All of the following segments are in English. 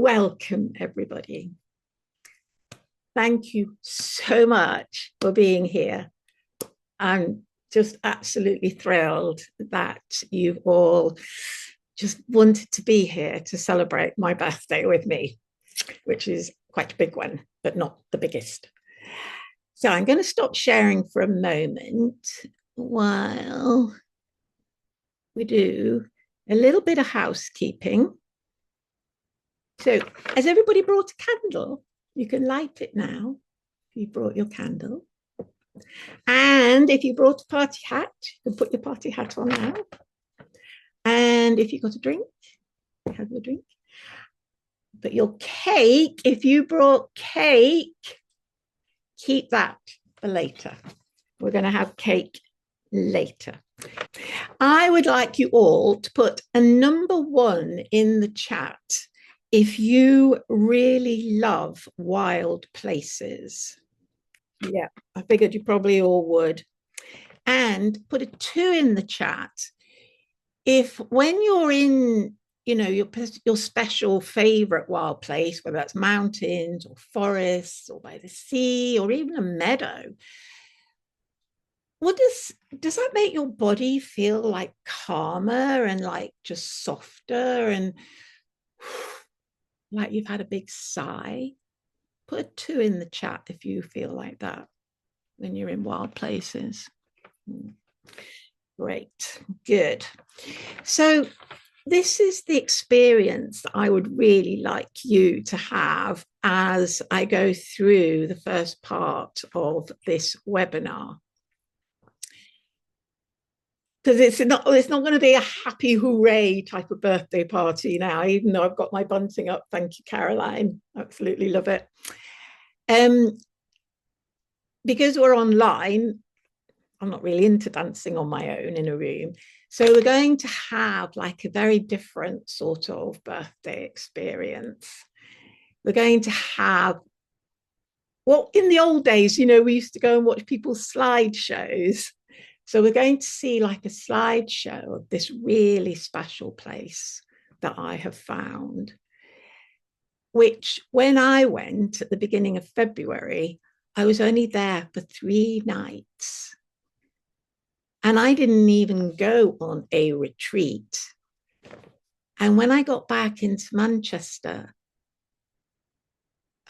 Welcome, everybody. Thank you so much for being here. I'm just absolutely thrilled that you've all just wanted to be here to celebrate my birthday with me, which is quite a big one, but not the biggest. So I'm going to stop sharing for a moment while we do a little bit of housekeeping. So has everybody brought a candle? You can light it now if you brought your candle. And if you brought a party hat, you can put your party hat on now. And if you got a drink, have your drink. But your cake, if you brought cake, keep that for later. We're going to have cake later. I would like you all to put a number 1 in the chat if you really love wild places. Yeah, I figured you probably all would. And put a 2 in the chat if when you're in, your special favorite wild place, whether that's mountains or forests or by the sea or even a meadow, what does that make your body feel like calmer and like just softer and like you've had a big sigh? Put a 2 in the chat if you feel like that when you're in wild places. Great, good. So this is the experience that I would really like you to have as I go through the first part of this webinar. Because it's not going to be a happy hooray type of birthday party now, even though I've got my bunting up. Thank you, Caroline. Absolutely love it. Because we're online, I'm not really into dancing on my own in a room. So we're going to have like a very different sort of birthday experience. We're going to have, well, in the old days, we used to go and watch people's slideshows. So we're going to see like a slideshow of this really special place that I have found, which when I went at the beginning of February, I was only there for 3 nights. And I didn't even go on a retreat. And when I got back into Manchester,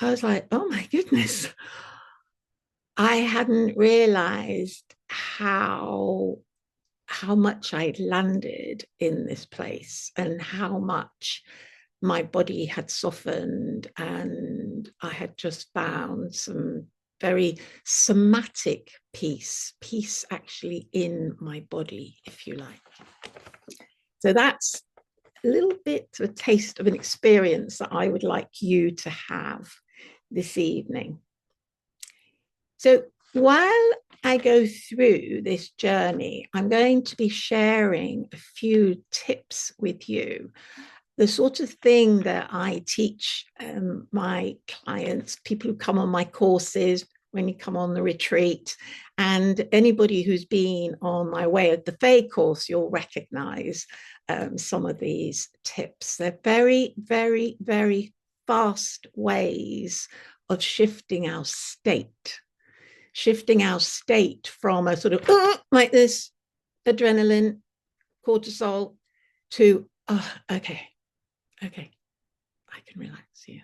I was like, oh my goodness, I hadn't realized how much I'd landed in this place and how much my body had softened, and I had just found some very somatic peace actually in my body, if you like. So that's a little bit of a taste of an experience that I would like you to have this evening. So while I go through this journey, I'm going to be sharing a few tips with you, the sort of thing that I teach my clients, people who come on my courses, when you come on the retreat, and anybody who's been on my Way of the Fae course, you'll recognize some of these tips. They're very, very, very fast ways of shifting our state from a sort of like this adrenaline, cortisol to, okay, I can relax here.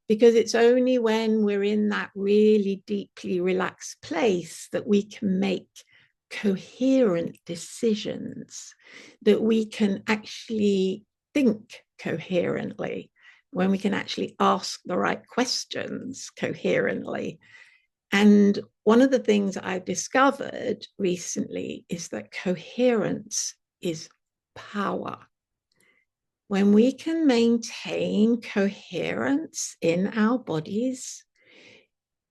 Because it's only when we're in that really deeply relaxed place that we can make coherent decisions, that we can actually think coherently, when we can actually ask the right questions coherently. And one of the things I've discovered recently is that coherence is power. When we can maintain coherence in our bodies,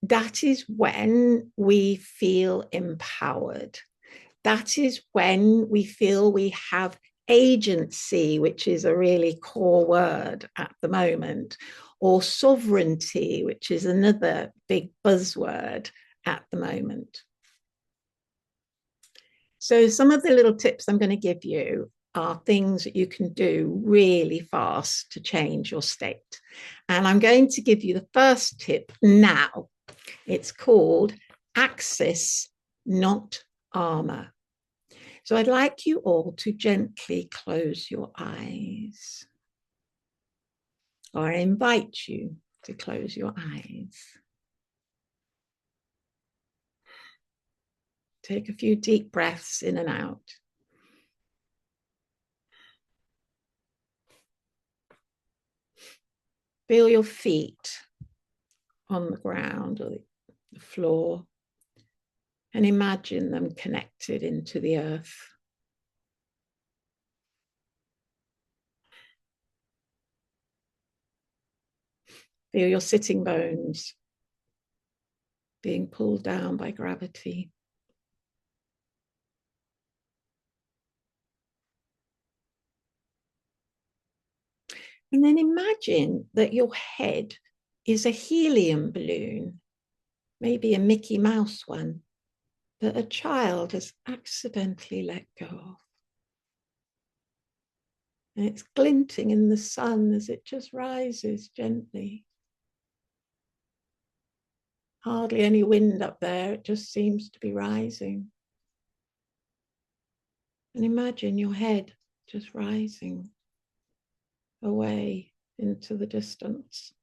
that is when we feel empowered. That is when we feel we have agency, which is a really core word at the moment, or sovereignty, which is another big buzzword at the moment. So some of the little tips I'm going to give you are things that you can do really fast to change your state. And I'm going to give you the first tip now. It's called Axis, not armor. So I'd like you all to gently close your eyes. Or I invite you to close your eyes. Take a few deep breaths in and out. Feel your feet on the ground or the floor and imagine them connected into the earth. Feel your sitting bones being pulled down by gravity. And then imagine that your head is a helium balloon, maybe a Mickey Mouse one, that a child has accidentally let go of. And it's glinting in the sun as it just rises gently. Hardly any wind up there, it just seems to be rising. And imagine your head just rising away into the distance.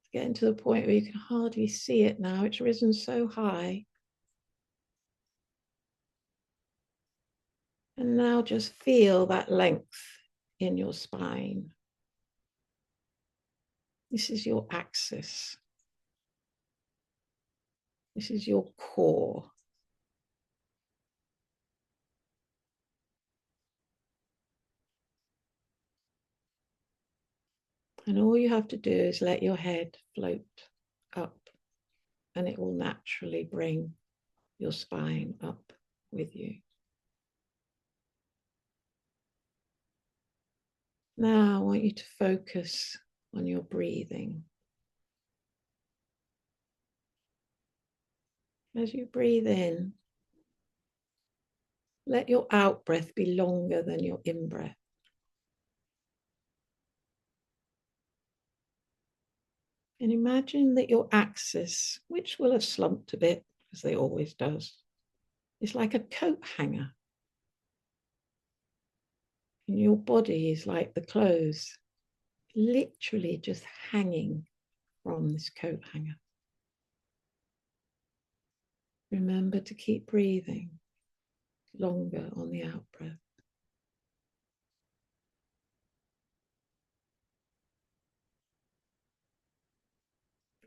It's getting to the point where you can hardly see it now. It's risen so high. And now just feel that length in your spine. This is your axis. This is your core. And all you have to do is let your head float up, and it will naturally bring your spine up with you. Now I want you to focus on your breathing. As you breathe in, let your out breath be longer than your in breath. And imagine that your axis, which will have slumped a bit, as they always does, is like a coat hanger. And your body is like the clothes, literally just hanging from this coat hanger. Remember to keep breathing longer on the out breath.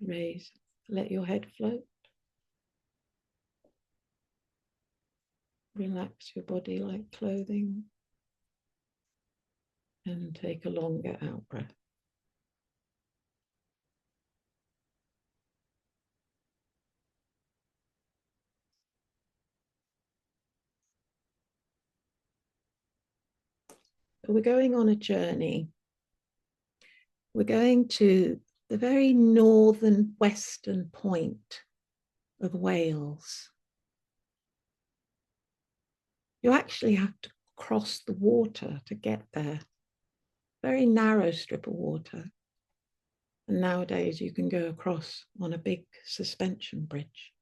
Raise, let your head float. Relax your body like clothing. And take a longer out breath. We're going on a journey. We're going to the very northern western point of Wales. You actually have to cross the water to get there. Very narrow strip of water. And nowadays you can go across on a big suspension bridge.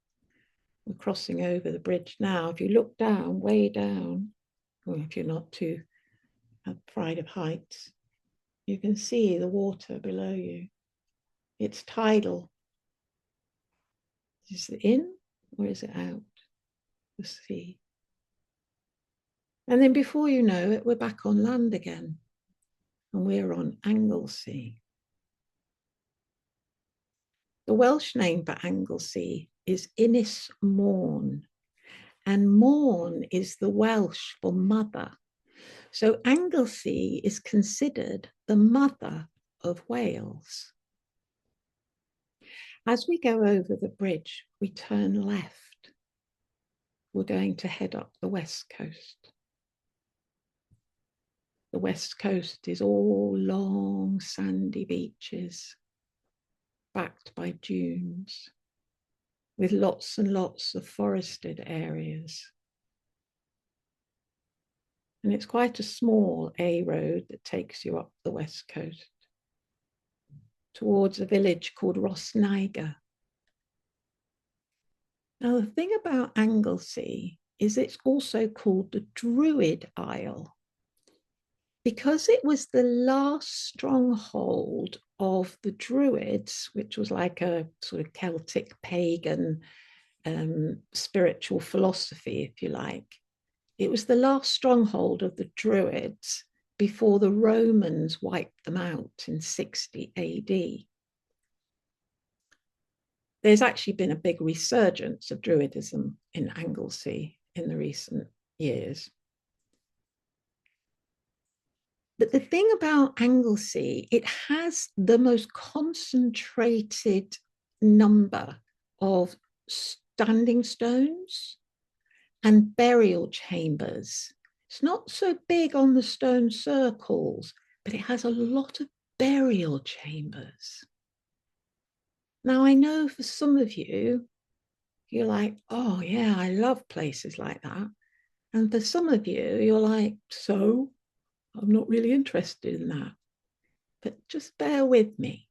We're crossing over the bridge now. If you look down, way down, or if you're not too afraid of heights, you can see the water below you. It's tidal. Is it in or is it out? The sea. And then before you know it, we're back on land again. And we're on Anglesey. The Welsh name for Anglesey is Ynys Môn. And Môn is the Welsh for mother. So Anglesey is considered the mother of Wales. As we go over the bridge, we turn left. We're going to head up the west coast. The west coast is all long sandy beaches, backed by dunes, with lots and lots of forested areas And it's quite a small A road that takes you up the west coast towards a village called Rosniger. Now, the thing about Anglesey is it's also called the Druid Isle because it was the last stronghold of the Druids, which was like a sort of Celtic pagan spiritual philosophy, if you like. It was the last stronghold of the Druids before the Romans wiped them out in 60 AD. There's actually been a big resurgence of Druidism in Anglesey in the recent years. But the thing about Anglesey, it has the most concentrated number of standing stones and burial chambers. It's not so big on the stone circles, but it has a lot of burial chambers. Now, I know for some of you, you're like, oh, yeah, I love places like that. And for some of you, you're like, so I'm not really interested in that. But just bear with me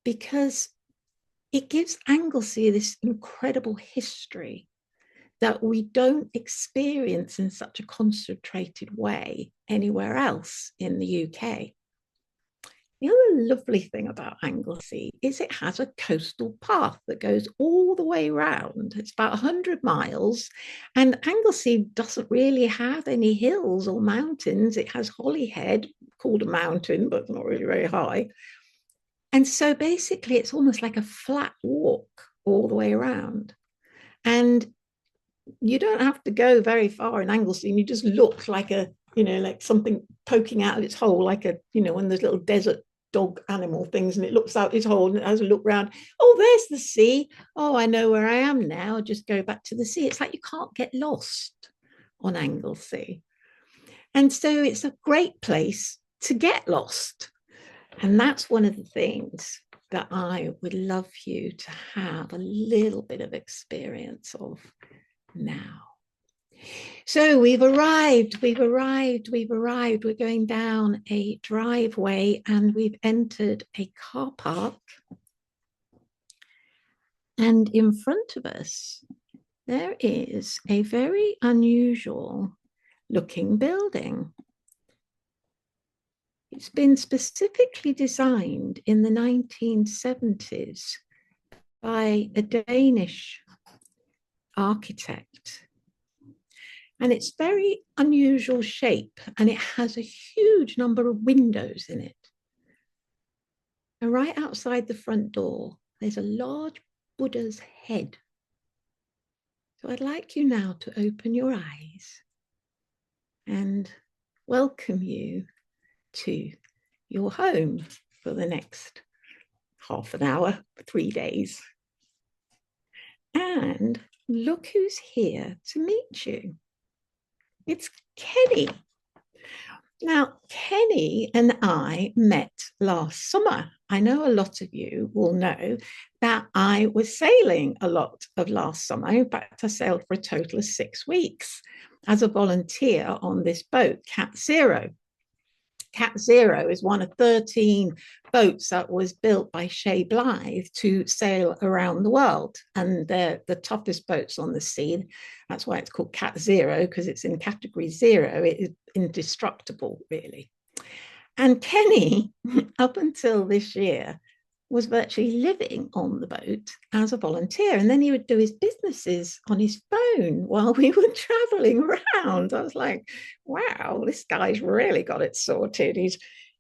because it gives Anglesey this incredible history that we don't experience in such a concentrated way anywhere else in the UK. The other lovely thing about Anglesey is it has a coastal path that goes all the way around. It's about 100 miles, and Anglesey doesn't really have any hills or mountains. It has Holyhead, called a mountain, but not really very high. And so basically, it's almost like a flat walk all the way around. And you don't have to go very far in Anglesey, and you just look like a, like something poking out of its hole, like a, one of those little desert dog animal things, and it looks out its hole and it has a look round. Oh, there's the sea. Oh, I know where I am now. I'll just go back to the sea. It's like you can't get lost on Anglesey. And so it's a great place to get lost. And that's one of the things that I would love you to have a little bit of experience of now. So we've arrived. We're going down a driveway and we've entered a car park. And in front of us, there is a very unusual looking building. It's been specifically designed in the 1970s by a Danish architect. And it's very unusual shape, and it has a huge number of windows in it. And right outside the front door, there's a large Buddha's head. So I'd like you now to open your eyes and welcome you to your home for the next half an hour, 3 days. And look who's here to meet you. It's Kenny. Now, Kenny and I met last summer. I know a lot of you will know that I was sailing a lot of last summer. In fact, I sailed for a total of 6 weeks as a volunteer on this boat, Cat Zero. Cat Zero is one of 13 boats that was built by Shea Blythe to sail around the world. And they're the toughest boats on the sea. That's why it's called Cat Zero, because it's in category 0. It is indestructible, really. And Kenny, up until this year, was virtually living on the boat as a volunteer. And then he would do his businesses on his phone while we were traveling around. I was like, wow, this guy's really got it sorted.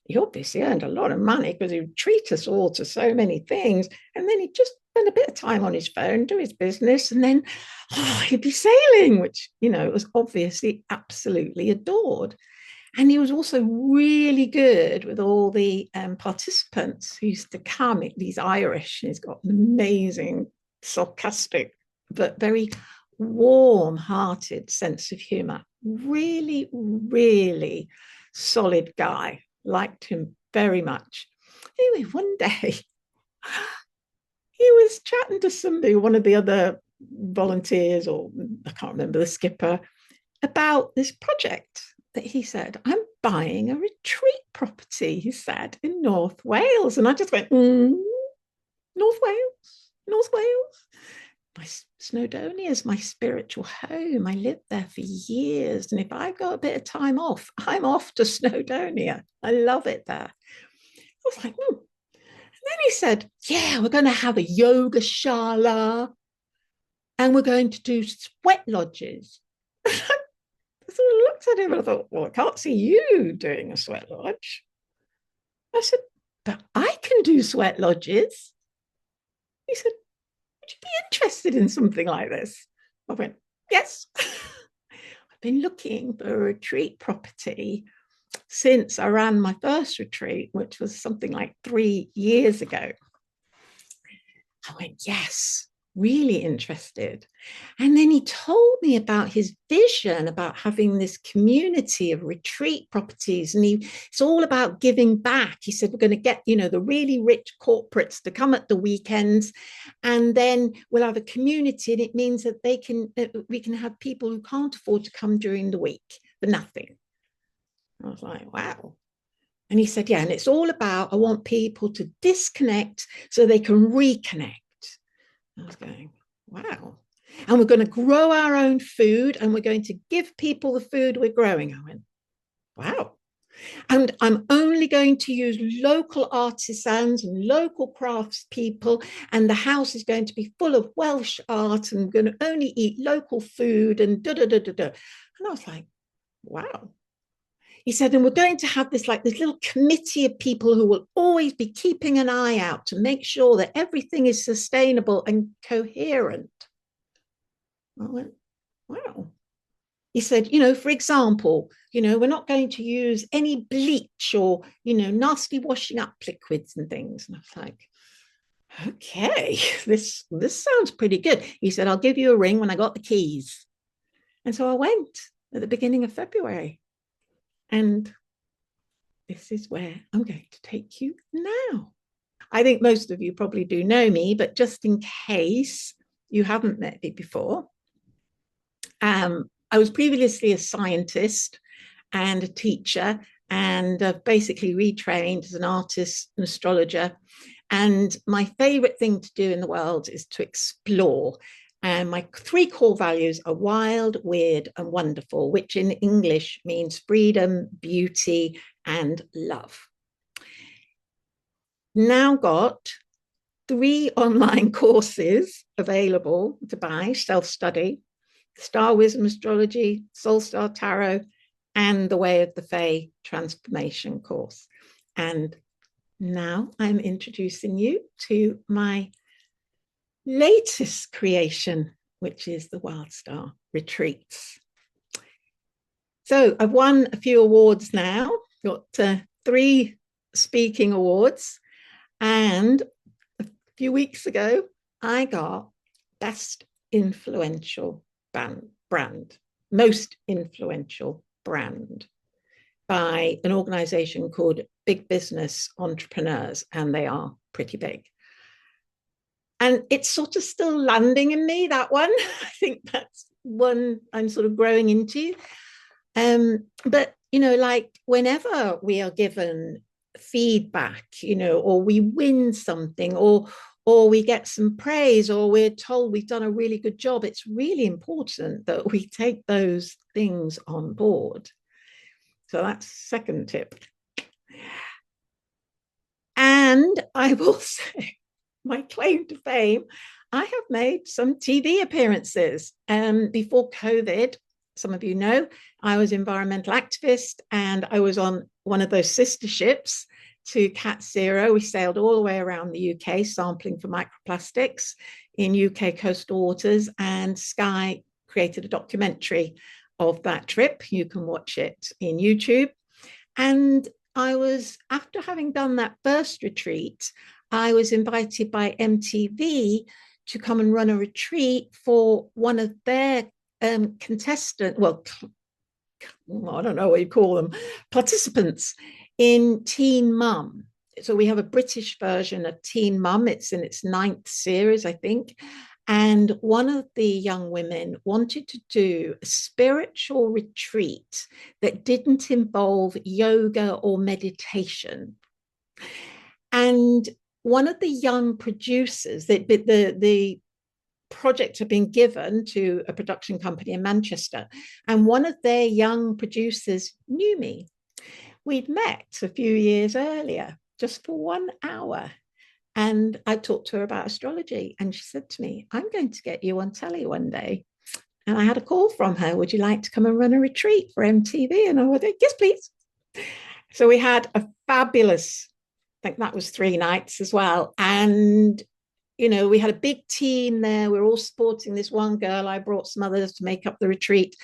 He obviously earned a lot of money because he would treat us all to so many things. And then he'd just spend a bit of time on his phone, do his business, and then he'd be sailing, which, it was obviously absolutely adored. And he was also really good with all the participants who used to come. He's Irish, and he's got an amazing, sarcastic, but very warm-hearted sense of humor. Really, really solid guy. Liked him very much. Anyway, one day, he was chatting to somebody, one of the other volunteers, or I can't remember, the skipper, about this project that he said, I'm buying a retreat property, he said, in North Wales. And I just went, North Wales, North Wales. My Snowdonia is my spiritual home. I lived there for years. And if I've got a bit of time off, I'm off to Snowdonia. I love it there. I was like, And then he said, yeah, we're going to have a yoga shala and we're going to do sweat lodges. I sort of looked at him and I thought, well, I can't see you doing a sweat lodge. I said, but I can do sweat lodges. He said, would you be interested in something like this? I went, yes. I've been looking for a retreat property since I ran my first retreat, which was something like 3 years ago. I went, yes, really interested. And then he told me about his vision about having this community of retreat properties. And it's all about giving back. He said, we're going to get, the really rich corporates to come at the weekends. And then we'll have a community. And it means that we can have people who can't afford to come during the week for nothing. I was like, wow. And he said, yeah, and it's all about, I want people to disconnect so they can reconnect. I was going, wow. And we're going to grow our own food and we're going to give people the food we're growing. I went, wow. And I'm only going to use local artisans and local craftspeople. And the house is going to be full of Welsh art and I'm going to only eat local food and da da da da da. And I was like, wow. He said, and we're going to have this little committee of people who will always be keeping an eye out to make sure that everything is sustainable and coherent. I went, wow. He said, for example, we're not going to use any bleach or, nasty washing up liquids and things. And I was like, okay, this sounds pretty good. He said, I'll give you a ring when I got the keys. And so I went at the beginning of February. And this is where I'm going to take you now. I think most of you probably do know me, but just in case you haven't met me before, I was previously a scientist and a teacher and basically retrained as an artist, an astrologer. And my favorite thing to do in the world is to explore. And my 3 core values are wild, weird, and wonderful, which in English means freedom, beauty, and love. Now got 3 online courses available to buy, self-study, Star Wisdom Astrology, Soul Star Tarot, and the Way of the Fae Transformation course. And now I'm introducing you to my latest creation, which is the WildeStar retreats. So I've won a few awards now, got 3 speaking awards, and a few weeks ago, I got Best Influential Brand, Most Influential Brand by an organization called Big Business Entrepreneurs, and they are pretty big. And it's sort of still landing in me, that one. I think that's one I'm sort of growing into. But, whenever we are given feedback, or we win something, or we get some praise, or we're told we've done a really good job, it's really important that we take those things on board. So that's second tip. And I will say, my claim to fame, I have made some TV appearances. Before COVID, some of you know, I was an environmental activist and I was on one of those sister ships to Cat Zero. We sailed all the way around the UK sampling for microplastics in UK coastal waters, and Sky created a documentary of that trip. You can watch it in YouTube. And after having done that first retreat, I was invited by MTV to come and run a retreat for one of their contestant, I don't know what you call them, participants in Teen Mum. So we have a British version of Teen Mum. It's in its 9th series, I think. And one of the young women wanted to do a spiritual retreat that didn't involve yoga or meditation. And one of the young producers, the project had been given to a production company in Manchester, and one of their young producers knew me. We'd met a few years earlier, just for 1 hour. And I talked to her about astrology. And she said to me, I'm going to get you on telly one day. And I had a call from her. Would you like to come and run a retreat for MTV? And I went, yes, please. So we had a fabulous, I think that was 3 nights as well. And, you know, we had a big team there. We were all supporting this one girl. I brought some others to make up the retreat.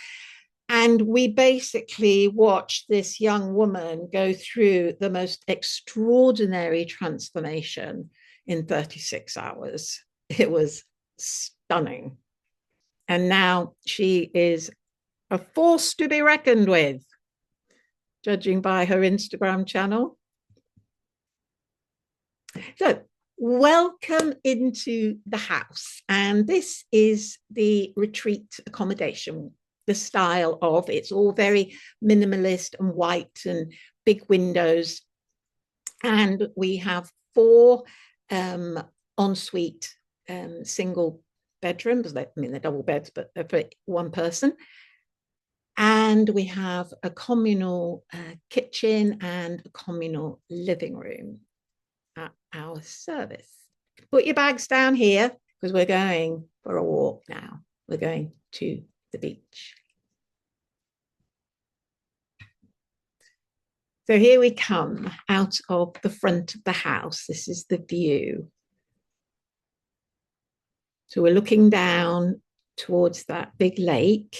And we basically watched this young woman go through the most extraordinary transformation in 36 hours. It was stunning. And now she is a force to be reckoned with, judging by her Instagram channel. So, welcome into the house. And this is the retreat accommodation. The style of it's all very minimalist and white and big windows. And we have 4 ensuite single bedrooms. I mean, they're double beds, but they're for one person. And we have a communal kitchen and a communal living room at our service. Put your bags down here because we're going for a walk now. We're going to the beach. So here we come out of the front of the house. This is the view. So we're looking down towards that big lake.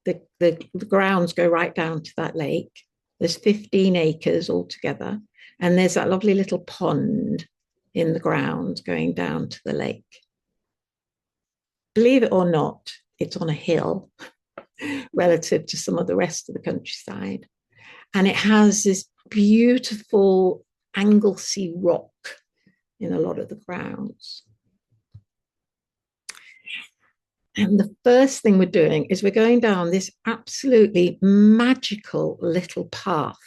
The grounds go right down to that lake. There's 15 acres altogether. And there's that lovely little pond in the ground going down to the lake. Believe it or not, it's on a hill relative to some of the rest of the countryside. And it has this beautiful Anglesey rock in a lot of the grounds. And the first thing we're doing is we're going down this absolutely magical little path.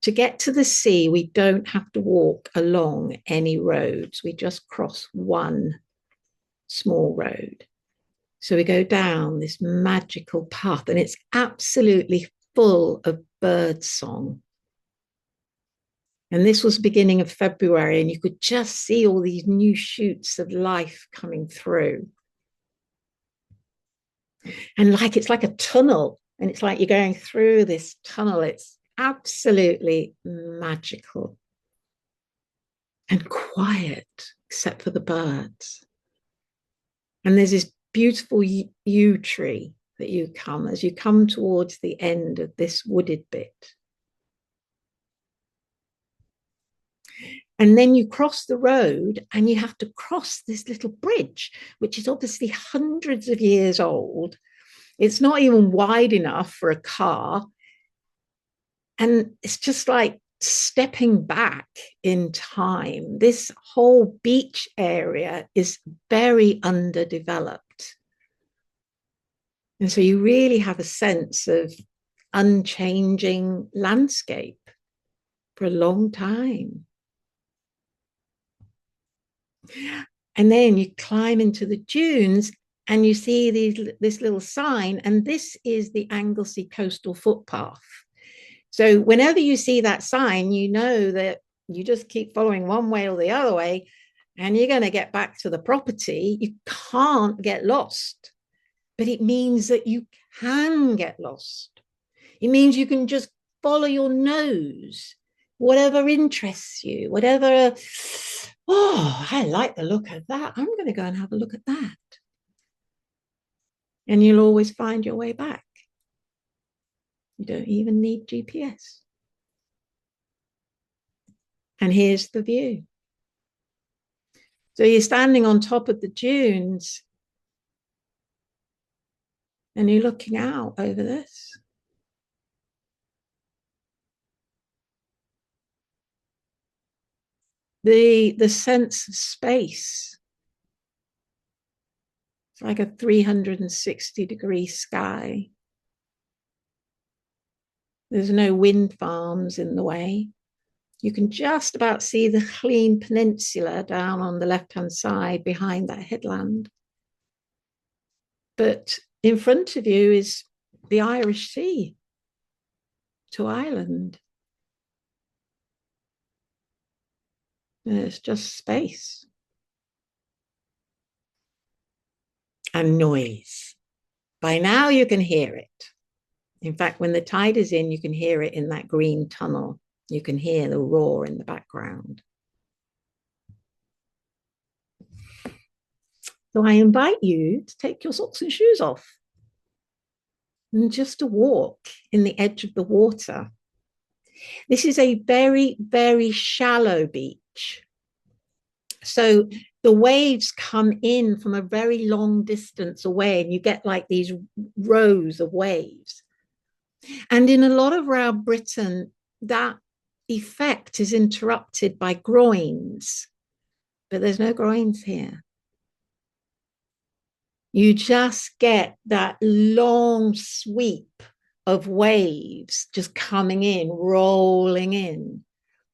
To get to the sea, we don't have to walk along any roads. We just cross one small road. So we go down this magical path, and it's absolutely full of bird song. And this was beginning of February, and you could just see all these new shoots of life coming through. And it's like a tunnel, and it's like you're going through this tunnel. It's absolutely magical and quiet, except for the birds. And there's this beautiful yew tree that you come as you come towards the end of this wooded bit. And then you cross the road and you have to cross this little bridge, which is obviously hundreds of years old. It's not even wide enough for a car. And it's just like stepping back in time. This whole beach area is very underdeveloped. And so you really have a sense of unchanging landscape for a long time. And then you climb into the dunes and you see this little sign, and this is the Anglesey Coastal Footpath. So whenever you see that sign, you know that you just keep following one way or the other way, and you're going to get back to the property. You can't get lost, but it means that you can get lost. It means you can just follow your nose, whatever interests you, whatever, oh, I like the look of that. I'm going to go and have a look at that. And you'll always find your way back. You don't even need GPS. And here's the view. So you're standing on top of the dunes and you're looking out over this. The sense of space It's like a 360-degree sky. There's no wind farms in the way. You can just about see the Llŷn Peninsula down on the left-hand side behind that headland. But in front of you is the Irish Sea to Ireland. And it's just space and noise. By now you can hear it. In fact, when the tide is in, you can hear it in that green tunnel. You can hear the roar in the background. So I invite you to take your socks and shoes off and just to walk in the edge of the water. This is a very, very shallow beach. So the waves come in from a very long distance away, and you get like these rows of waves. And in a lot of around Britain, that effect is interrupted by groins, but there's no groins here. You just get that long sweep of waves just coming in, rolling in,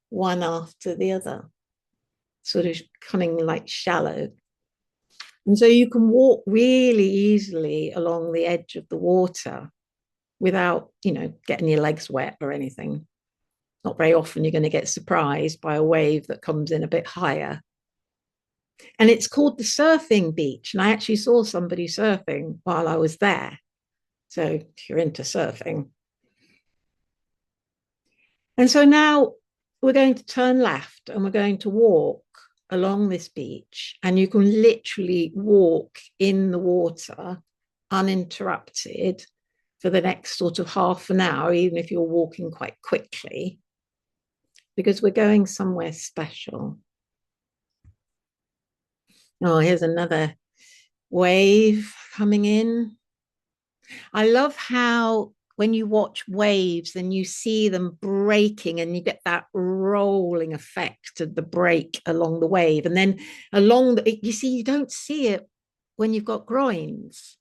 one after the other, sort of coming like shallow. And so you can walk really easily along the edge of the water without, getting your legs wet or anything. Not very often you're going to get surprised by a wave that comes in a bit higher. And it's called the surfing beach. And I actually saw somebody surfing while I was there. So if you're into surfing. And so now we're going to turn left and we're going to walk along this beach. And you can literally walk in the water uninterrupted for the next sort of half an hour, even if you're walking quite quickly, because we're going somewhere special. Oh, here's another wave coming in. I love how when you watch waves and you see them breaking and you get that rolling effect of the break along the wave. And then you don't see it when you've got groins.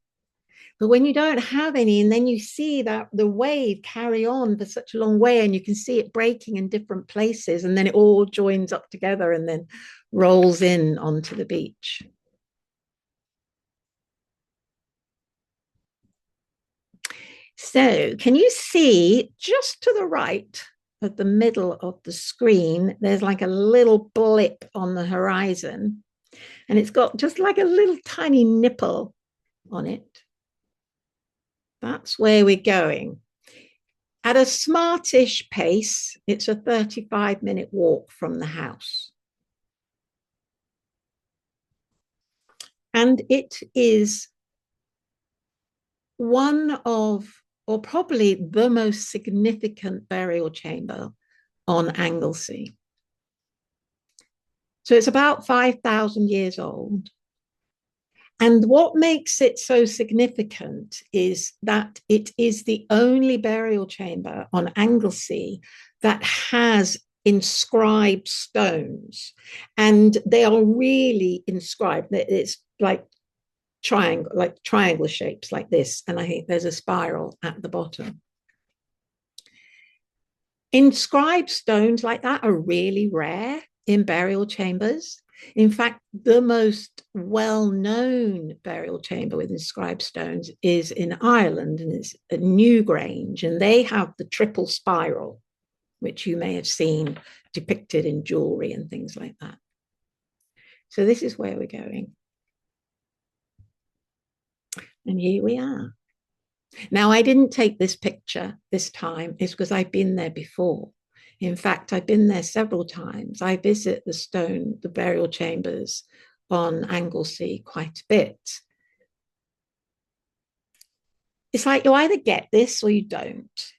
But when you don't have any, and then you see that the wave carry on for such a long way, and you can see it breaking in different places, and then it all joins up together and then rolls in onto the beach. So can you see just to the right at the middle of the screen, there's like a little blip on the horizon, and it's got just like a little tiny nipple on it. That's where we're going. At a smartish pace, it's a 35-minute walk from the house. And it is one of, or probably the most significant burial chamber on Anglesey. So it's about 5,000 years old. And what makes it so significant is that it is the only burial chamber on Anglesey that has inscribed stones. And they are really inscribed. It's like triangle shapes like this. And I think there's a spiral at the bottom. Inscribed stones like that are really rare in burial chambers. In fact, the most well-known burial chamber with inscribed stones is in Ireland, and it's at Newgrange, and they have the triple spiral, which you may have seen depicted in jewelry and things like that. So this is where we're going. And here we are. Now, I didn't take this picture this time. It's because I've been there before. In fact, I've been there several times. I visit the burial chambers on Anglesey quite a bit. It's like you either get this or you don't.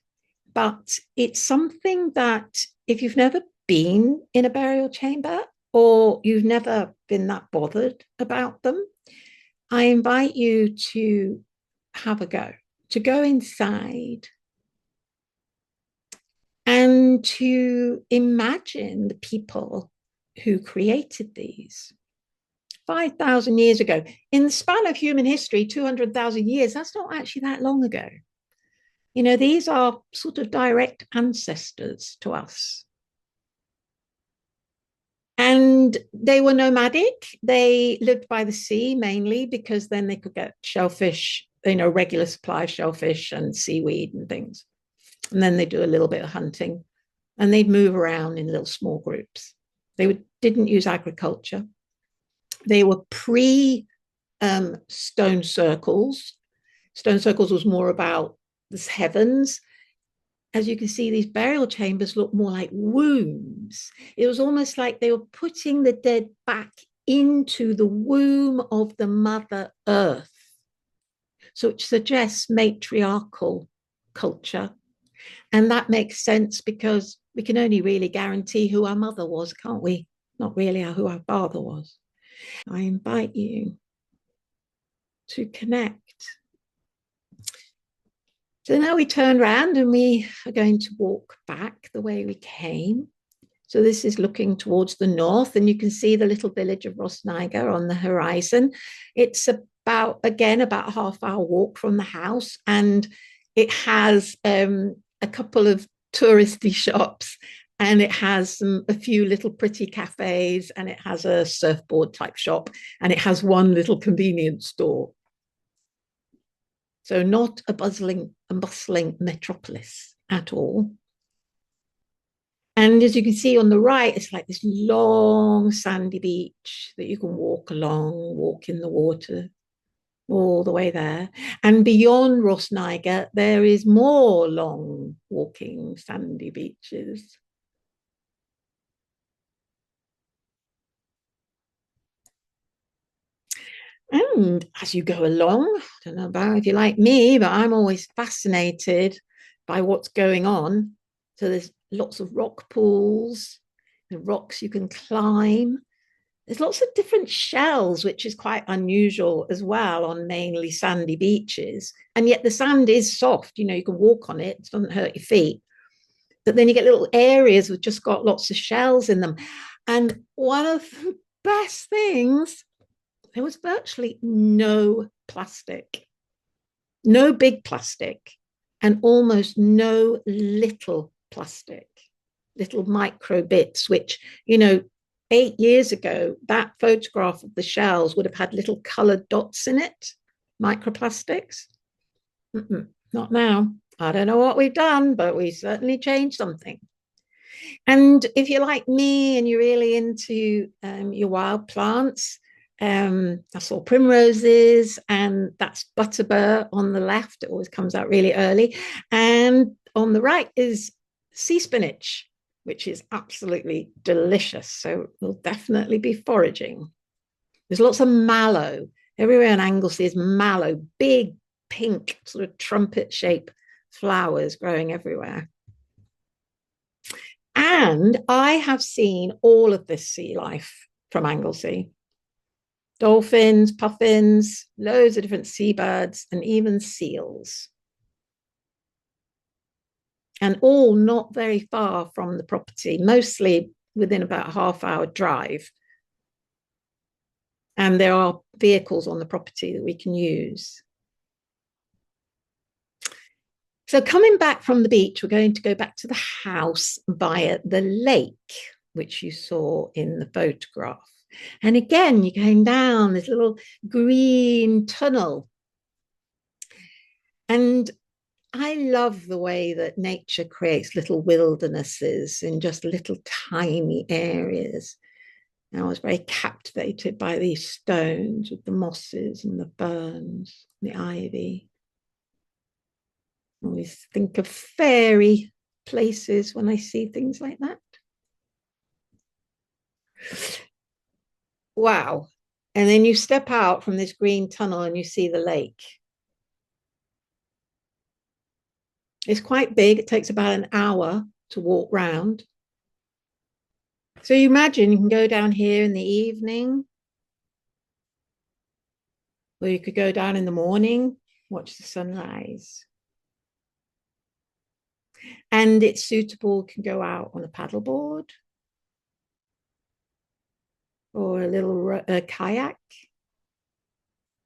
But it's something that if you've never been in a burial chamber or you've never been that bothered about them, I invite you to have a go, to go inside and to imagine the people who created these 5,000 years ago. In the span of human history, 200,000 years, that's not actually that long ago. You know, these are sort of direct ancestors to us. And they were nomadic. They lived by the sea mainly because then they could get shellfish, you know, regular supply of shellfish and seaweed and things. And then they do a little bit of hunting and they'd move around in little small groups. Didn't use agriculture. They were pre stone circles. Stone circles was more about the heavens. As you can see, these burial chambers look more like wombs. It was almost like they were putting the dead back into the womb of the Mother Earth. So it suggests matriarchal culture. And that makes sense because we can only really guarantee who our mother was, can't we? Not really who our father was. I invite you to connect. So now we turn around and we are going to walk back the way we came. So this is looking towards the north, and you can see the little village of Rosniger on the horizon. It's again, about a half-hour walk from the house, and it has a couple of touristy shops, and it has a few little pretty cafes, and it has a surfboard type shop, and it has one little convenience store. So not a bustling metropolis at all. And as you can see on the right, it's like this long sandy beach that you can walk along, walk in the water all the way there. And beyond Rosniger, there is more long walking sandy beaches. And as you go along, I don't know about if you like me, but I'm always fascinated by what's going on. So there's lots of rock pools, the rocks you can climb. There's lots of different shells, which is quite unusual as well on mainly sandy beaches. And yet the sand is soft, you know, you can walk on it, it doesn't hurt your feet. But then you get little areas with just got lots of shells in them. And one of the best things, there was virtually no plastic, no big plastic, and almost no little plastic, little micro bits, which, you know, 8 years ago, that photograph of the shells would have had little colored dots in it, microplastics. Not now. I don't know what we've done, but we certainly changed something. And if you're like me and you're really into your wild plants, I saw primroses, and that's butterbur on the left. It always comes out really early. And on the right is sea spinach, which is absolutely delicious. So we'll definitely be foraging. There's lots of mallow. Everywhere in Anglesey is mallow, big pink, sort of trumpet shaped flowers growing everywhere. And I have seen all of this sea life from Anglesey. Dolphins, puffins, loads of different seabirds, and even seals. And all not very far from the property, mostly within about a half-hour drive. And there are vehicles on the property that we can use. So coming back from the beach, we're going to go back to the house via the lake, which you saw in the photograph. And again, you're going down this little green tunnel. And I love the way that nature creates little wildernesses in just little tiny areas. And I was very captivated by these stones with the mosses and the ferns, the ivy. I always think of fairy places when I see things like that. Wow. And then you step out from this green tunnel and you see the lake. It's quite big. It takes about an hour to walk round. So you imagine you can go down here in the evening, or you could go down in the morning, watch the sunrise. And it's suitable, can go out on a paddleboard. or a little kayak,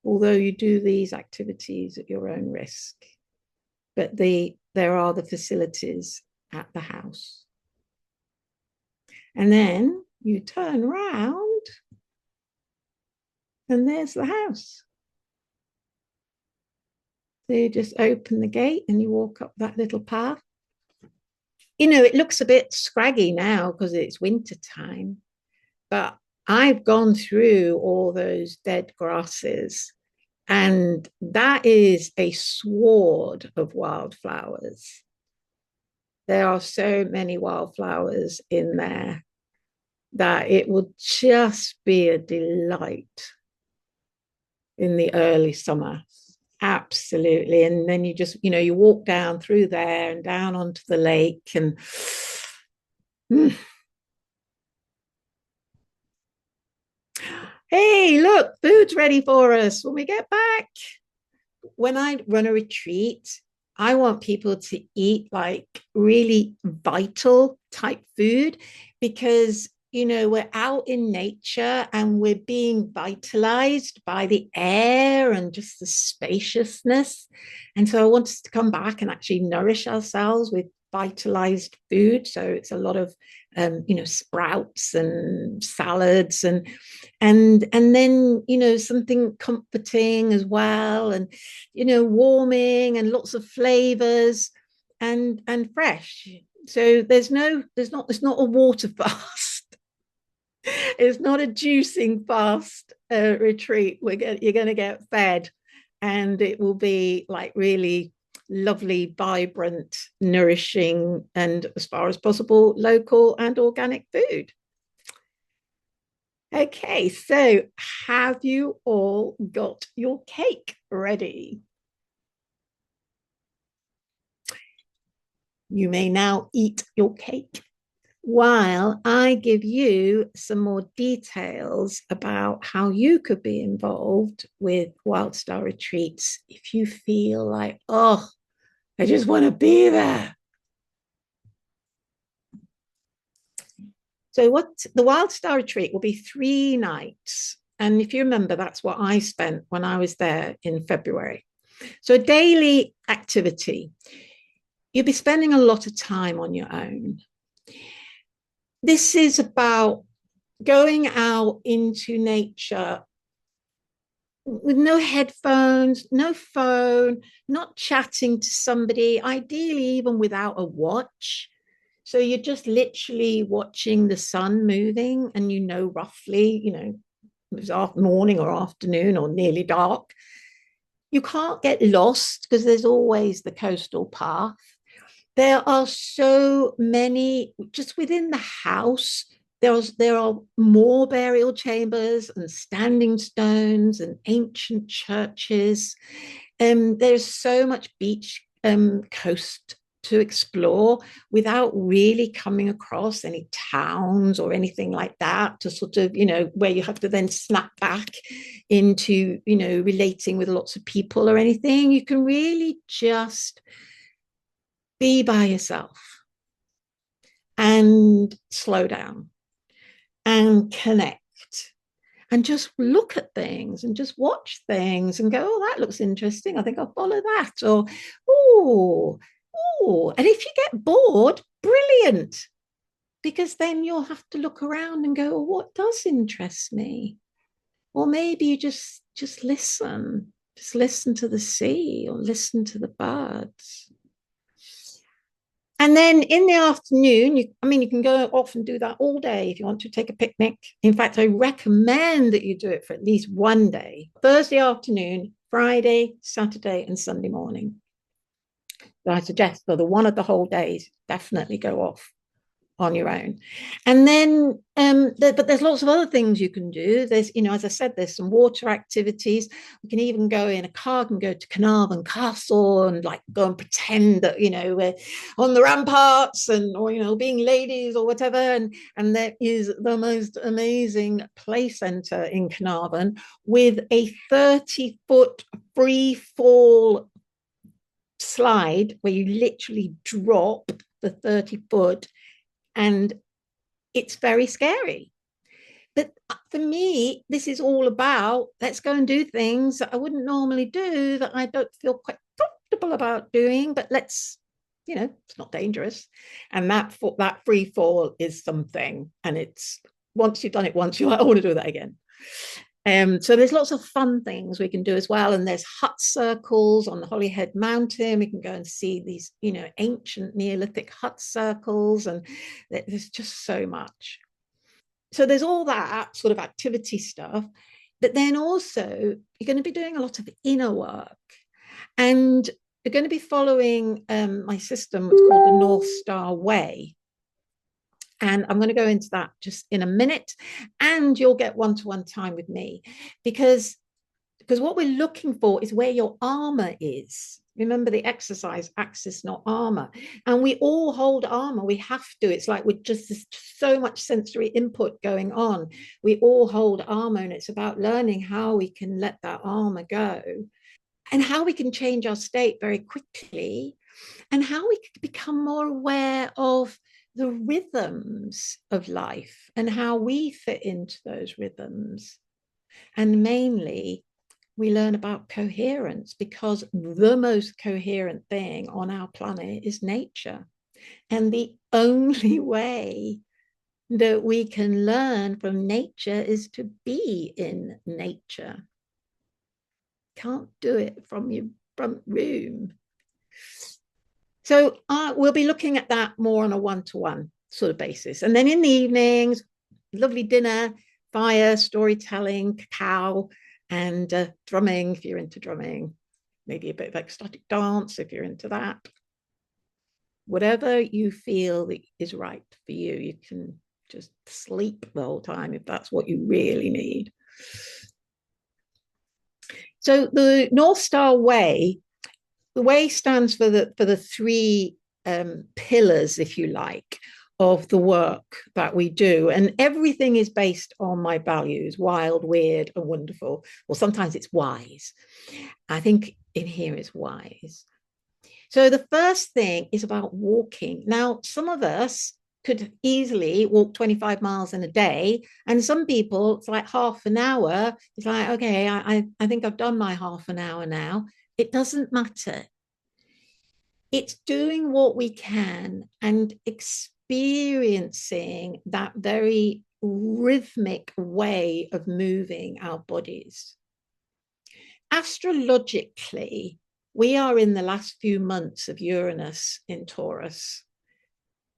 although you do these activities at your own risk. But there are the facilities at the house. And then you turn around and there's the house. So you just open the gate and you walk up that little path. You know, it looks a bit scraggy now because it's winter time, but I've gone through all those dead grasses, and that is a sward of wildflowers. There are so many wildflowers in there that it would just be a delight in the early summer. Absolutely. And then you just, you walk down through there and down onto the lake and hey, look, food's ready for us when we get back. When I run a retreat, I want people to eat like really vital type food because we're out in nature and we're being vitalized by the air and just the spaciousness. And so I want us to come back and actually nourish ourselves with vitalized food. So it's a lot of sprouts and salads and then something comforting as well, and warming and lots of flavors and fresh. So it's not a water fast. It's not a juicing fast retreat. You're going to get fed, and it will be like really lovely, vibrant, nourishing, and as far as possible, local and organic food. Okay, so have you all got your cake ready? You may now eat your cake while I give you some more details about how you could be involved with WildeStar retreats if you feel like, oh, I just want to be there. So what the WildeStar retreat will be 3 nights. And if you remember, that's what I spent when I was there in February. So a daily activity. You'll be spending a lot of time on your own. This is about going out into nature with no headphones, no phone, not chatting to somebody, ideally even without a watch. So you're just literally watching the sun moving, and roughly, it was morning or afternoon or nearly dark. You can't get lost because there's always the coastal path. There are so many just within the house. There are more burial chambers and standing stones and ancient churches. There's so much beach coast to explore without really coming across any towns or anything like that to sort of, where you have to then snap back into, relating with lots of people or anything. You can really just be by yourself and slow down and connect and just look at things and just watch things and go, oh, that looks interesting. I think I'll follow that. Or, oh, and if you get bored, brilliant. Because then you'll have to look around and go, well, what does interest me? Or maybe you just listen. Just listen to the sea or listen to the birds. And then in the afternoon, you can go off and do that all day if you want to take a picnic. In fact, I recommend that you do it for at least one day, Thursday afternoon, Friday, Saturday, and Sunday morning. So I suggest for the one of the whole days, definitely go off on your own. And then but there's lots of other things you can do. There's, as I said, there's some water activities. We can even go in a car and go to Carnarvon Castle and like go and pretend that we're on the ramparts and or being ladies or whatever. And there is the most amazing play center in Carnarvon with a 30-foot free fall slide where you literally drop the 30 foot, and it's very scary. But for me, this is all about let's go and do things that I wouldn't normally do, that I don't feel quite comfortable about doing, but let's, it's not dangerous. And that free fall is something. And it's once you've done it once, you're like, I want to do that again. So there's lots of fun things we can do as well. And there's hut circles on the Holyhead Mountain. We can go and see these, ancient Neolithic hut circles. And there's just so much. So there's all that sort of activity stuff. But then also, you're going to be doing a lot of inner work. And you're going to be following my system, what's called the North Star Way. And I'm going to go into that just in a minute. And you'll get one-to-one time with me because what we're looking for is where your armor is. Remember the exercise, axis, not armor. And we all hold armor. We have to. It's like with just so much sensory input going on. We all hold armor, and it's about learning how we can let that armor go and how we can change our state very quickly and how we can become more aware of the rhythms of life and how we fit into those rhythms. And mainly, we learn about coherence because the most coherent thing on our planet is nature. And the only way that we can learn from nature is to be in nature. Can't do it from your front room. So we'll be looking at that more on a one-to-one sort of basis. And then in the evenings, lovely dinner, fire, storytelling, cacao, and drumming if you're into drumming, maybe a bit of ecstatic dance if you're into that. Whatever you feel that is right for you, you can just sleep the whole time if that's what you really need. So the North Star Way, the way stands for the three pillars, if you like, of the work that we do. And everything is based on my values: wild, weird, and wonderful. Well, sometimes it's wise. I think in here it's wise. So the first thing is about walking. Now, some of us could easily walk 25 miles in a day. And some people, it's like half an hour. It's like, okay, I think I've done my half an hour now. It doesn't matter. It's doing what we can and experiencing that very rhythmic way of moving our bodies. Astrologically, we are in the last few months of Uranus in Taurus.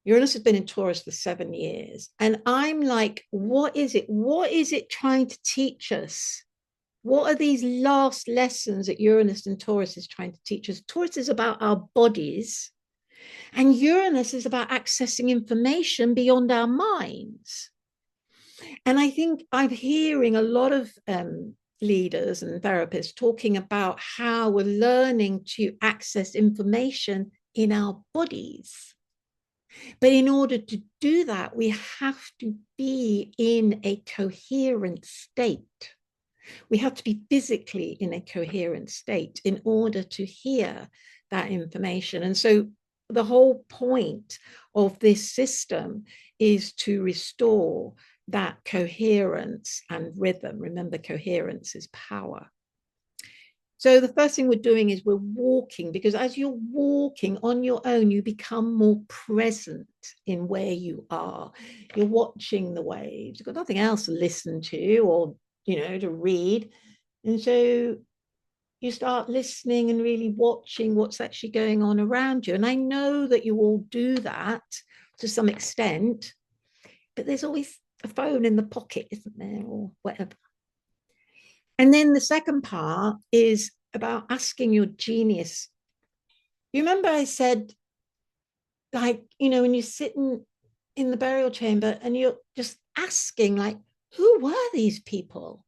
Uranus has been in Taurus for 7 years. And I'm like, what is it? What is it trying to teach us? What are these last lessons that Uranus and Taurus is trying to teach us? Taurus is about our bodies, and Uranus is about accessing information beyond our minds. And I think I'm hearing a lot of leaders and therapists talking about how we're learning to access information in our bodies. But in order to do that, we have to be in a coherent state. We have to be physically in a coherent state in order to hear that information. And so the whole point of this system is to restore that coherence and rhythm. Remember, coherence is power. So the first thing we're doing is we're walking, because as you're walking on your own, you become more present in where you are. You're watching the waves. You've got nothing else to listen to or, to read. And so you start listening and really watching what's actually going on around you. And I know that you all do that to some extent, but there's always a phone in the pocket, isn't there, or whatever. And then the second part is about asking your genius. You remember I said, like, when you're sitting in the burial chamber and you're just asking, like, who were these people?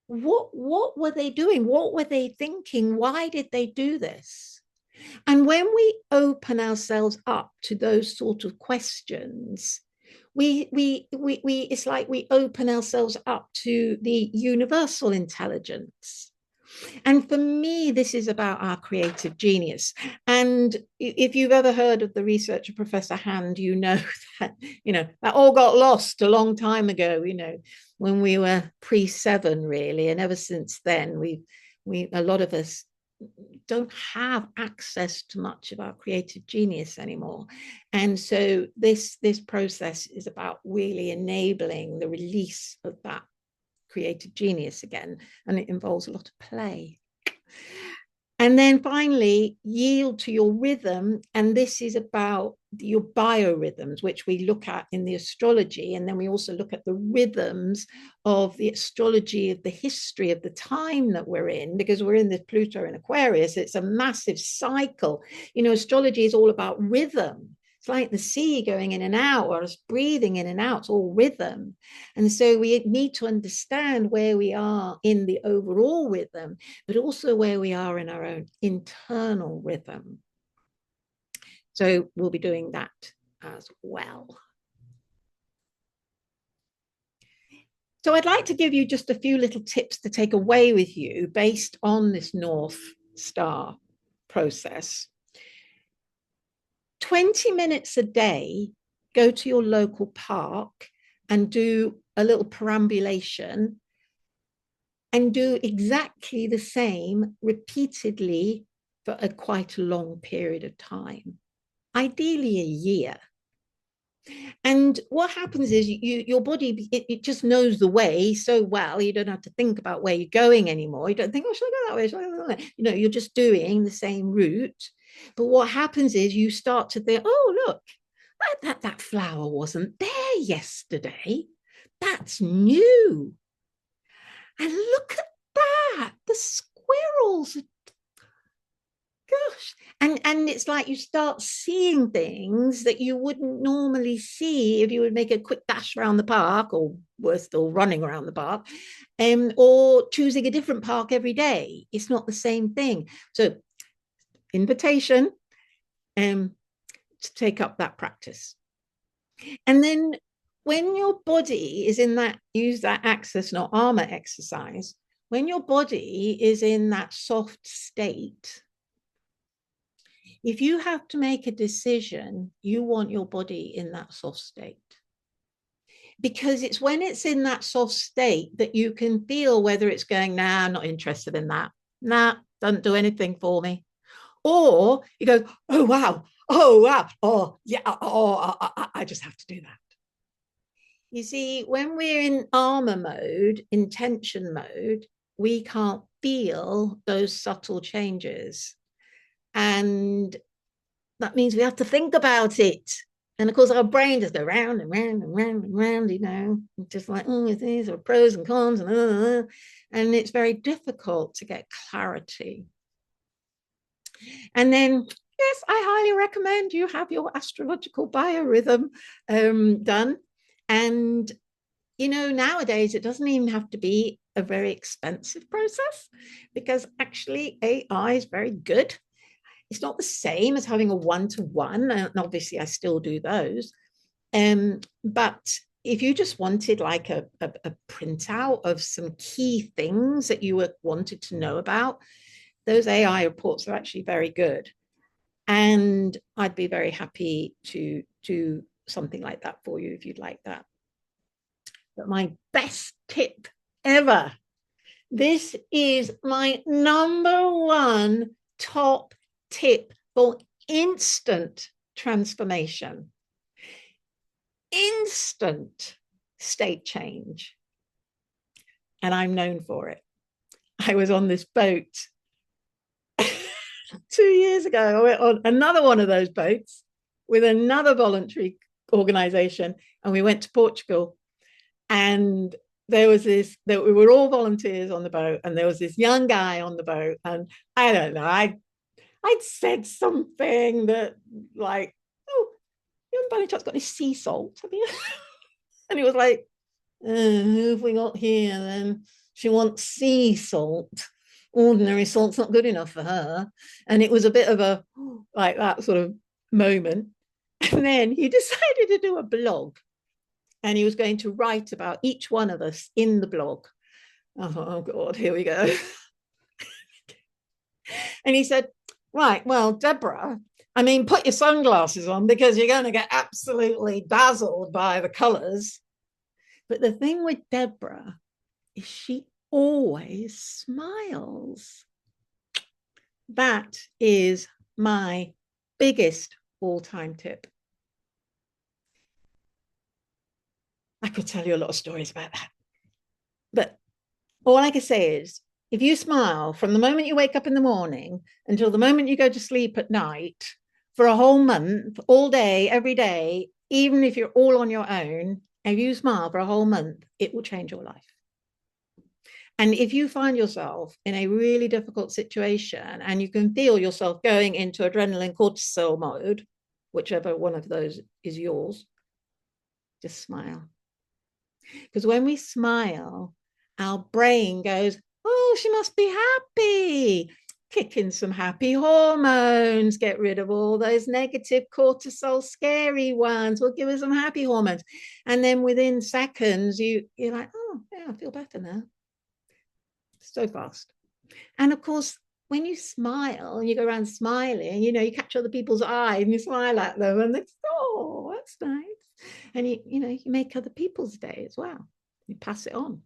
What were they doing? What were they thinking? Why did they do this? And when we open ourselves up to those sort of questions, we it's like we open ourselves up to the universal intelligence. And for me, this is about our creative genius. And if you've ever heard of the researcher Professor Hand, you know that, that all got lost a long time ago, when we were pre-7, really. And ever since then, a lot of us don't have access to much of our creative genius anymore. And so this process is about really enabling the release of that creative genius again, and it involves a lot of play. And then finally, yield to your rhythm. And this is about your biorhythms, which we look at in the astrology. And then we also look at the rhythms of the astrology of the history of the time that we're in, because we're in this Pluto in Aquarius. It's a massive cycle. Astrology is all about rhythm. It's like the sea going in and out, or us breathing in and out. It's all rhythm. And so we need to understand where we are in the overall rhythm, but also where we are in our own internal rhythm. So we'll be doing that as well. So I'd like to give you just a few little tips to take away with you based on this North Star process. 20 minutes a day, go to your local park and do a little perambulation, and do exactly the same repeatedly for quite a long period of time, ideally a year. And what happens is your body, it just knows the way so well, you don't have to think about where you're going anymore. You don't think, oh, should I go that way? Should I go that way? You're just doing the same route. But what happens is you start to think, oh, look, that flower wasn't there yesterday. That's new. And look at that. The squirrels. Gosh. And it's like you start seeing things that you wouldn't normally see if you would make a quick dash around the park, or worse still, running around the park, or choosing a different park every day. It's not the same thing. So, invitation to take up that practice. And then when your body is in that, use that access, not armor exercise, when your body is in that soft state, if you have to make a decision, you want your body in that soft state. Because it's when it's in that soft state that you can feel whether it's going, nah, I'm not interested in that. Nah, doesn't do anything for me. Or you go, oh, wow. Oh, wow. Oh, yeah. Oh, I just have to do that. You see, when we're in armor mode, intention mode, we can't feel those subtle changes. And that means we have to think about it. And of course, our brain just goes round and round and round and round, just like, oh, these are pros and cons. And it's very difficult to get clarity. And then, yes, I highly recommend you have your astrological biorhythm done. And, nowadays, it doesn't even have to be a very expensive process, because actually AI is very good. It's not the same as having a one-to-one, and obviously I still do those. But if you just wanted like a printout of some key things that you wanted to know about, those AI reports are actually very good. And I'd be very happy to do something like that for you if you'd like that. But my best tip ever, this is my #1 top tip for instant transformation, instant state change. And I'm known for it. I was on this boat 2 years ago. I went on another one of those boats with another voluntary organization, and we went to Portugal. And there was this, that we were all volunteers on the boat, and there was this young guy on the boat, and I don't know, I'd said something that, like, oh, you haven't by any chance got any sea salt, have you? And he was like, who have we got here then? She wants sea salt. Ordinary salt's not good enough for her. And it was a bit of a, like, that sort of moment. And then he decided to do a blog, and he was going to write about each one of us in the blog. I thought, oh God, here we go. And he said, right, well, Deborah, I mean, put your sunglasses on because you're going to get absolutely dazzled by the colors. But the thing with Deborah is she always smiles. That is my biggest all-time tip. I could tell you a lot of stories about that. But all I can say is if you smile from the moment you wake up in the morning until the moment you go to sleep at night for a whole month, all day, every day, even if you're all on your own, if you smile for a whole month, it will change your life. And if you find yourself in a really difficult situation and you can feel yourself going into adrenaline cortisol mode, whichever one of those is yours, just smile. Because when we smile, our brain goes, oh, she must be happy. Kick in some happy hormones, get rid of all those negative cortisol, scary ones. We'll give her some happy hormones. And then within seconds, you're like, oh, yeah, I feel better now. So fast. And of course, when you smile and you go around smiling, you catch other people's eyes and you smile at them and it's, oh, that's nice. And you make other people's day as well. You pass it on.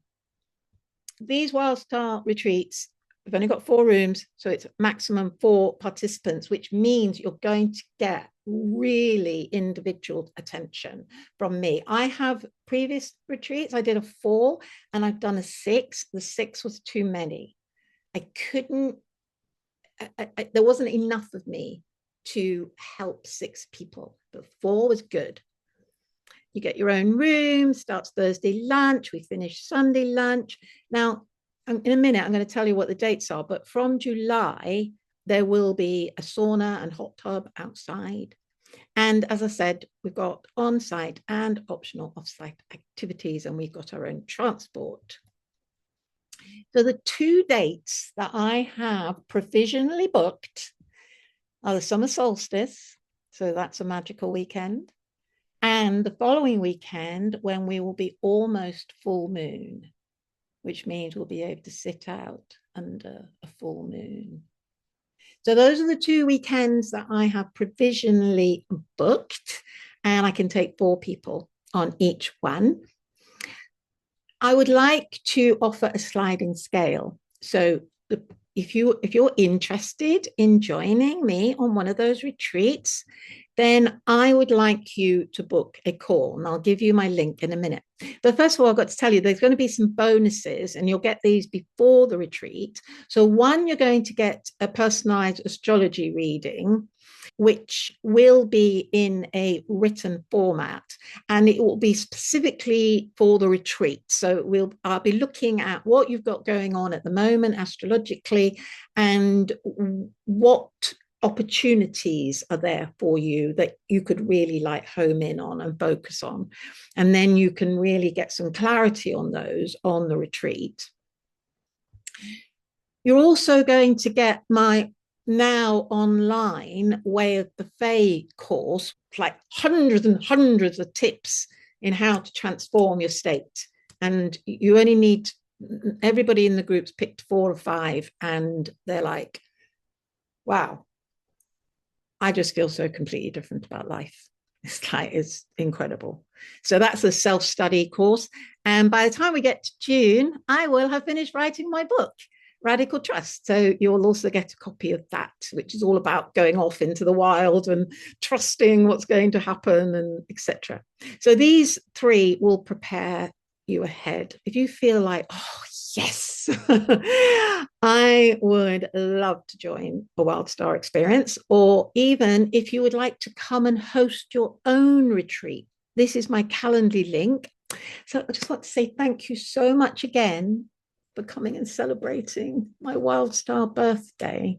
These WildeStar retreats, we've only got 4 rooms, so it's maximum 4 participants, which means you're going to get really individual attention from me. I have previous retreats, I did a 4 and I've done a 6. The 6 was too many. There wasn't enough of me to help 6 people, but 4 was good. You get your own room, starts Thursday lunch, we finish Sunday lunch. Now, in a minute, I'm going to tell you what the dates are, but from July, there will be a sauna and hot tub outside. And as I said, we've got on-site and optional off-site activities, and we've got our own transport. So the 2 dates that I have provisionally booked are the summer solstice, so that's a magical weekend, and the following weekend when we will be almost full moon, which means we'll be able to sit out under a full moon. So those are the 2 weekends that I have provisionally booked, and I can take 4 people on each one. I would like to offer a sliding scale. So if you're interested in joining me on one of those retreats, then I would like you to book a call, and I'll give you my link in a minute. But first of all, I've got to tell you, there's going to be some bonuses, and you'll get these before the retreat. So one, you're going to get a personalized astrology reading, which will be in a written format, and it will be specifically for the retreat. So I'll be looking at what you've got going on at the moment astrologically and what opportunities are there for you that you could really home in on and focus on. And then you can really get some clarity on those on the retreat. You're also going to get my now online Way of the Fae course, like hundreds and hundreds of tips in how to transform your state. And you only need, everybody in the group's picked 4 or 5, and they're like, wow, I just feel so completely different about life. It's incredible. So that's a self-study course. And by the time we get to June, I will have finished writing my book, Radical Trust. So you'll also get a copy of that, which is all about going off into the wild and trusting what's going to happen, and etc. So these 3 will prepare you ahead. If you feel like, oh, yes, I would love to join a WildeStar experience, or even if you would like to come and host your own retreat, this is my Calendly link. So I just want to say thank you so much again for coming and celebrating my WildeStar birthday.